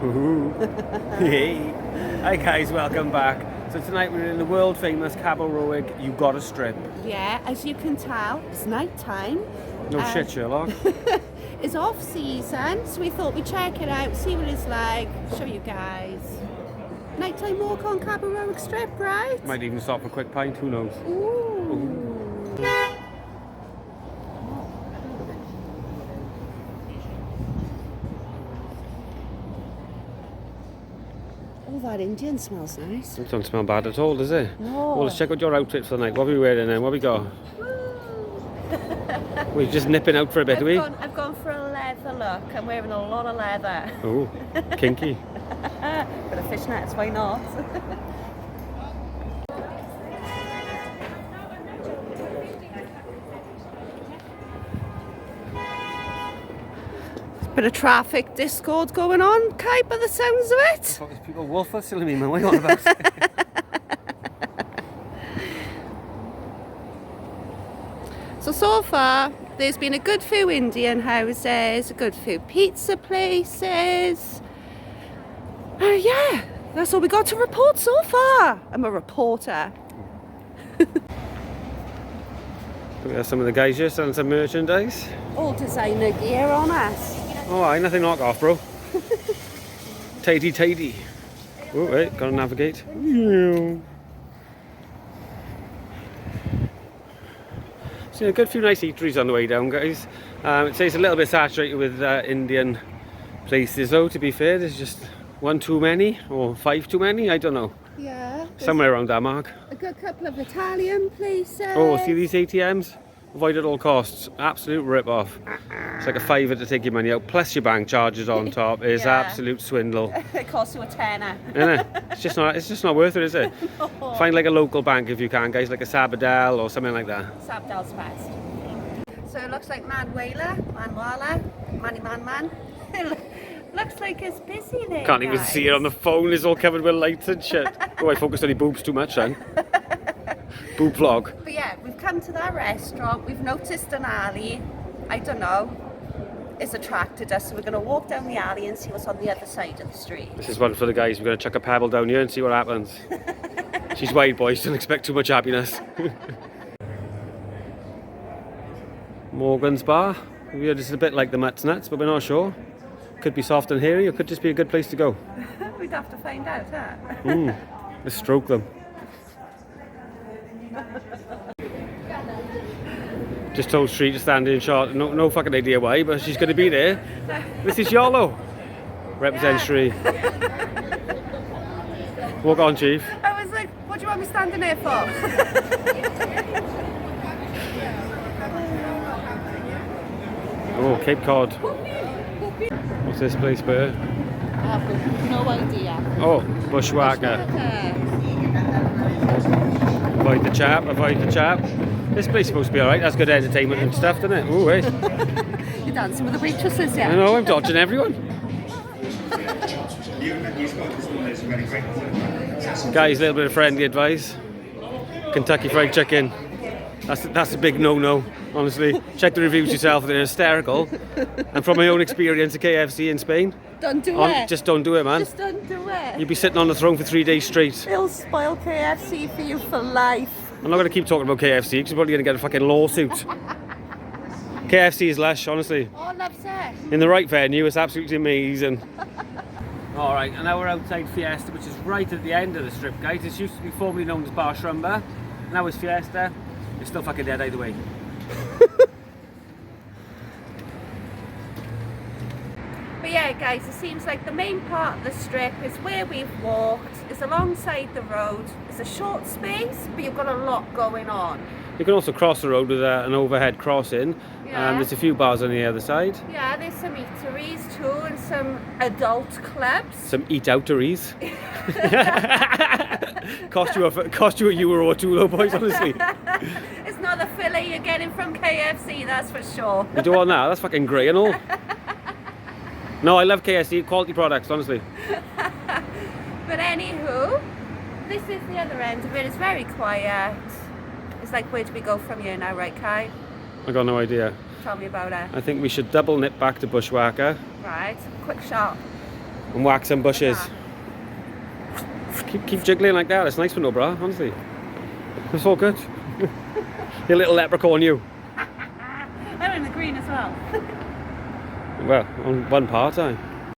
Hey. Hi guys, welcome back. So tonight we're in the world famous Cabo Roig, You Gotta Strip. Yeah, as you can tell, it's night time. No shit, Sherlock. It's off season, so we thought we'd check it out, see what it's like, show you guys. Nighttime walk on Cabo Roig Strip, right? Might even stop for a quick pint, who knows? Ooh. Oh, that Indian smells nice. It don't smell bad at all, does it? No. Well, let's check out your outfit for the night. What are we wearing then? What we got? We're just nipping out for a bit, are we? I've gone for a leather look. I'm wearing a lot of leather. Oh, kinky. Bit of fishnets, why not? Bit of traffic discord going on, Kai, by the sounds of it. Fuck, these people wolf whistling me, man. What are you on about? So far, there's been a good few Indian houses, a good few pizza places. Yeah, that's all we got to report so far. I'm a reporter. There's some of the guys here selling some merchandise. All designer gear on us. Oh, aye, nothing knock off, bro. Tidy. Oh, wait, gotta navigate. So a good few nice eateries on the way down, guys. It says a little bit saturated with Indian places, though, to be fair. There's just one too many, or five too many, I don't know. Yeah. Somewhere around that mark. A good couple of Italian places. Oh, see these ATMs? Avoid at all costs. Absolute rip-off. It's like a fiver to take your money out, plus your bank charges on top. It's absolute swindle. It costs you a tenner. Isn't it? It's just not worth it, is it? No. Find like a local bank if you can, guys, like a Sabadell or something like that. Sabdell's best. So it looks like Manwala. Looks like it's busy there. Can't even see it on the phone. It's all covered with lights and shit. Oh, I focused on your boobs too much then. Boob vlog. But yeah, we've come to that restaurant. We've noticed an alley. I don't know. It's attracted us, so we're going to walk down the alley and see what's on the other side of the street. This is one for the guys. We're going to chuck a pebble down here and see what happens. She's wide, boys. Don't expect too much happiness. Morgan's Bar. We heard this is a bit like the Mutt's Nuts, but we're not sure. Could be soft and hairy, or could just be a good place to go. We'd have to find out, huh? Let's stroke them. Just told Shri to stand in shot. No fucking idea why, but she's going to be there. This is YOLO. Represent Shri. Walk on, Chief. I was like, what do you want me standing here for? Oh, Cape Cod. What's this place, Bert? I've no idea. Oh, Bushwhacker. Avoid the chap. This place is supposed to be alright. That's good entertainment and stuff, isn't it? Oh, wait. You're dancing with the waitresses, yeah? I know, I'm dodging everyone. Guys, a little bit of friendly advice. Kentucky Fried Chicken. That's a big no-no, honestly. Check the reviews yourself, they're hysterical. And from my own experience at KFC in Spain, Don't do it. just don't do it, man. Just don't do it. You'd be sitting on the throne for 3 days straight. It'll spoil KFC for you for life. I'm not going to keep talking about KFC because you're probably going to get a fucking lawsuit. KFC is lush, honestly. Oh, loves it. In the right venue, it's absolutely amazing. Alright, and now we're outside Fiesta, which is right at the end of the strip, guys. This used to be formerly known as Bar Shrumba. Now it's Fiesta. It's still fucking dead either way. But yeah, guys, it seems like the main part of the strip is where we've walked. It's alongside the road. It's a short space, but you've got a lot going on. You can also cross the road with an overhead crossing. Yeah. There's a few bars on the other side. Yeah, there's some eateries too and some adult clubs. Some eat-outeries. cost you a euro or two, though, boys, honestly. It's not the fillet you're getting from KFC, that's for sure. You don't want that? That's fucking grey and all. No, I love KFC, quality products, honestly. But anywho, this is the other end of it. It's very quiet. It's like, where do we go from here now, right, Kai? I got no idea. Tell me about it. I think we should double nip back to Bushwhacker. Right, quick shot. and whack some bushes. Keep jiggling like that. It's nice for no bra, honestly. It's all good. You little leprechaun, you. They're in the green as well. Well, on one part,